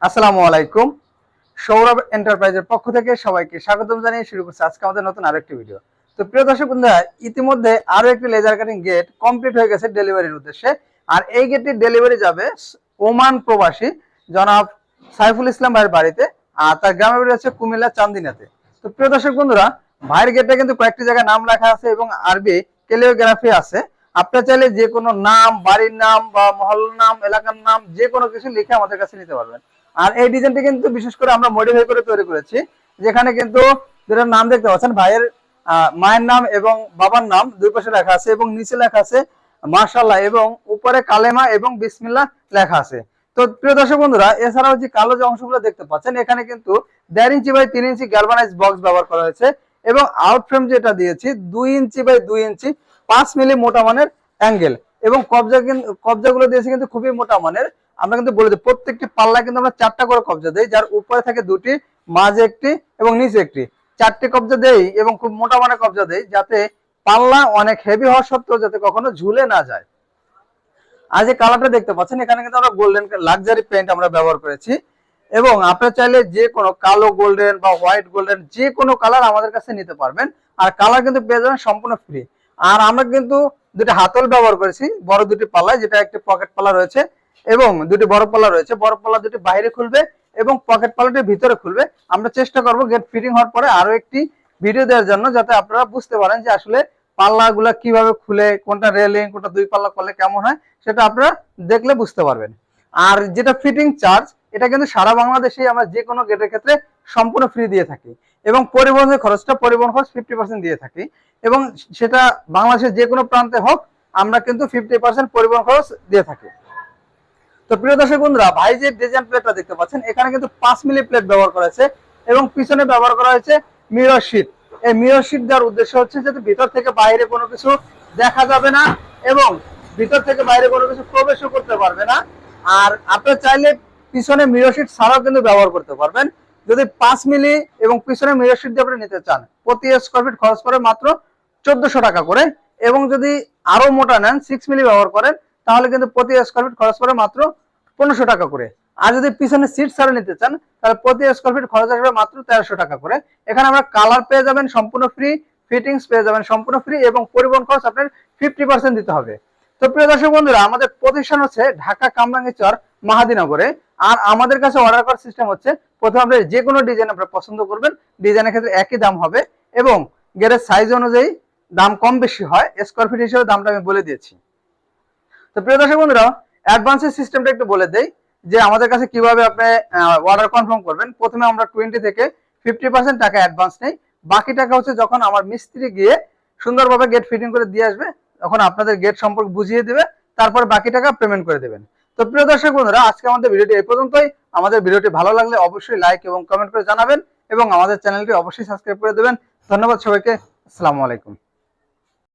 আসসালামু আলাইকুম। সৌরভ এন্টারপ্রাইজের পক্ষ থেকে সবাইকে স্বাগতম জানিয়ে শুরু করছি আজকে আমাদের নতুন আরেকটি ভিডিও। তো প্রিয় দর্শক বন্ধুরা, ইতিমধ্যে আরো একটি লেজার কাটিং গেট কমপ্লিট হয়ে গেছে ডেলিভারির উদ্দেশ্যে। আর এই গেটটি ডেলিভারি যাবে ওমান প্রবাসী জনাব সাইফুল ইসলাম ভাইয়ের বাড়িতে, আর তার গ্রামের বাড়ি হচ্ছে কুমিল্লা চান্দিনাতে। তো প্রিয় দর্শক বন্ধুরা, ভাইয়ের গেটে কিন্তু কয়েকটি জায়গায় নাম লেখা আছে এবং আরবি ক্যালিওগ্রাফি আছে। আপনারা চাইলে যে কোনো নাম, বাড়ির নাম বা মহল্লার নাম, এলাকার নাম যে কোনো কিছু লিখে আমাদের কাছে নিতে পারবেন। আর এই ডিজাইনটি কিন্তু বিশেষ করে আমরা মডিফাই করে তৈরি করেছি, যেখানে কিন্তু দুটার নাম দেখতে পাচ্ছেন, ভাইয়ের মায়ের নাম এবং বাবার নাম দুই পাশে লেখা আছে এবং নিচে লেখা আছে মাশাআল্লাহ এবং উপরে কালেমা এবং বিসমিল্লাহ লেখা আছে। তো প্রিয় দর্শক বন্ধুরা, এছাড়াও যে কালো যে অংশগুলো দেখতে পাচ্ছেন, এখানে কিন্তু 1.5 inch by 3 inch galvanise box ব্যবহার করা হয়েছে এবং আউট ফ্রেম যেটা দিয়েছি 2 ইঞ্চি বাই 2 ইঞ্চি 5 মিলি মোটা মানের অ্যাঙ্গেল এবং কবজাগুলো দিয়েছি কিন্তু খুবই মোটা মানের। আমরা কিন্তু বলে দিই প্রত্যেকটি পাল্লা কিন্তু আমরা 4টা করে কবজা দেই, যার উপরে থাকে 2টি, মাঝে একটি এবং নিচে একটি, 4টি কবজা দেই এবং খুব মোটা মানের কবজা দেই, যাতে পাল্লা অনেক হেভি হওয়া সত্ত্বেও যাতে কখনো ঝুলে না যায়। আর যে কালারটা দেখতে পাচ্ছেন, এখানে কিন্তু আমরা গোল্ডেন লাক্সারি পেইন্ট আমরা ব্যবহার করেছি এবং আপনারা চাইলে যে কোনো কালো গোল্ডেন বা হোয়াইট গোল্ডেন যে কোনো কালার আমাদের কাছে নিতে পারবেন। আর কালার কিন্তু পেয়ে যাবেন সম্পূর্ণ ফ্রি। আর আমরা কিন্তু দুটি হাতল ব্যবহার করেছি, বড় দুটি পাল্লায়, যেটা একটি পকেট পাল্লা রয়েছে এবং দুটি বড় পাল্লা রয়েছে। বড় পাল্লা দুটি বাইরে খুলবে এবং পকেট পাল্লাটি ভিতরে খুলবে। আমরা চেষ্টা করব গেট ফিটিং হওয়ার পরে আরো একটি ভিডিও দেওয়ার জন্য, যাতে আপনারা বুঝতে পারেন যে আসলে পাল্লাগুলা কিভাবে খুলে, কোনটা রেলিং, কোনটা দুই পাল্লা করলে কেমন হয়, সেটা আপনারা দেখলে বুঝতে পারবেন। আর যেটা ফিটিং চার্জ, এটা কিন্তু সারা বাংলাদেশে আমরা যে কোনো গেটের ক্ষেত্রে সম্পূর্ণ ফ্রি দিয়ে থাকি এবং পরিবহনের খরচটা, পরিবহন খরচ 50% দিয়ে থাকি এবং সেটা বাংলাদেশের যে কোনো প্রান্তে হোক, আমরা কিন্তু 50% পরিবহন খরচ দিয়ে থাকি। তো প্রিয় দর্শক বন্ধুরা, ভাই যে ডিজাইন প্লেটটা দেখতে পাচ্ছেন, এখানে কিন্তু 5 মিলি প্লেট ব্যবহার করা হয়েছে এবং পিছনে ব্যবহার করা হয়েছে মিরর শিট। এই মিরর শিট দেওয়ার উদ্দেশ্য হচ্ছে যাতে ভিতর থেকে বাইরে কোনো কিছু দেখা যাবে না এবং ভিতর থেকে বাইরে কোনো কিছু প্রবেশও করতে পারবে না। আর আপনারা চাইলে পিছনে মিরর শিট ছাড়াও কিন্তু ব্যবহার করতে পারবেন। যদি 5 মিলি এবং পিছনে মিরর শিট দিয়ে আপনি নিতে চান, প্রতি স্কয়ার ফিট খরচ পড়ে মাত্র 1400 টাকা করে এবং যদি আরো মোটা নেন 6 মিলি ব্যবহার করেন, তাহলে কিন্তু প্রতি স্কয়ার ফিট খরচ পড়ে মাত্র 1500 টাকা করে। আর যদি পিছনে সিট ছাড়া নিতে চান, তাহলে প্রতি স্কয়ার ফিট খরচ আসবে মাত্র 1300 টাকা করে। এখানে আমরা কালার পেয়ে যাবেন সম্পূর্ণ ফ্রি, ফিটিংস পেয়ে যাবেন সম্পূর্ণ ফ্রি এবং পরিবহন খরচ আপনার 50% দিতে হবে। তো প্রিয় দর্শক বন্ধুরা, আমাদের প্রতিষ্ঠান হচ্ছে ঢাকা কামরাঙ্গীরচর মাহাদিনগরে। আর আমাদের কাছে অর্ডার করার সিস্টেম হচ্ছে, প্রথমে আপনি যে কোনো ডিজাইন আপনারা পছন্দ করবেন, ডিজাইনের ক্ষেত্রে একই দাম হবে এবং গেটের সাইজ অনুযায়ী দাম কম বেশি হয়। স্কয়ার ফিট হিসেবে দামটা আমি বলে দিয়েছি। তো প্রিয় দর্শক বন্ধুরা, অ্যাডভান্সের সিস্টেমটা একটু বলে দেই যে আমাদের কাছে কিভাবে আপনি অর্ডার কনফার্ম করবেন। প্রথমে আমরা 20 থেকে 50% টাকা অ্যাডভান্স নেই, বাকি টাকা হচ্ছে যখন আমার মিস্ত্রি গিয়ে সুন্দরভাবে গেট ফিটিং করে দিয়ে আসবে, তখন আপনাদের গেট সম্পর্কে বুঝিয়ে দিবে, তারপর বাকি টাকা পেমেন্ট করে দেবেন। তো প্রিয় দর্শক বন্ধুরা, আজকে আমাদের ভিডিওটি এই পর্যন্তই। আমাদের ভিডিওটি ভালো লাগলে অবশ্যই লাইক এবং কমেন্ট করে জানাবেন এবং আমাদের চ্যানেলটি অবশ্যই সাবস্ক্রাইব করে দেবেন। ধন্যবাদ সবাইকে। আসসালামু আলাইকুম।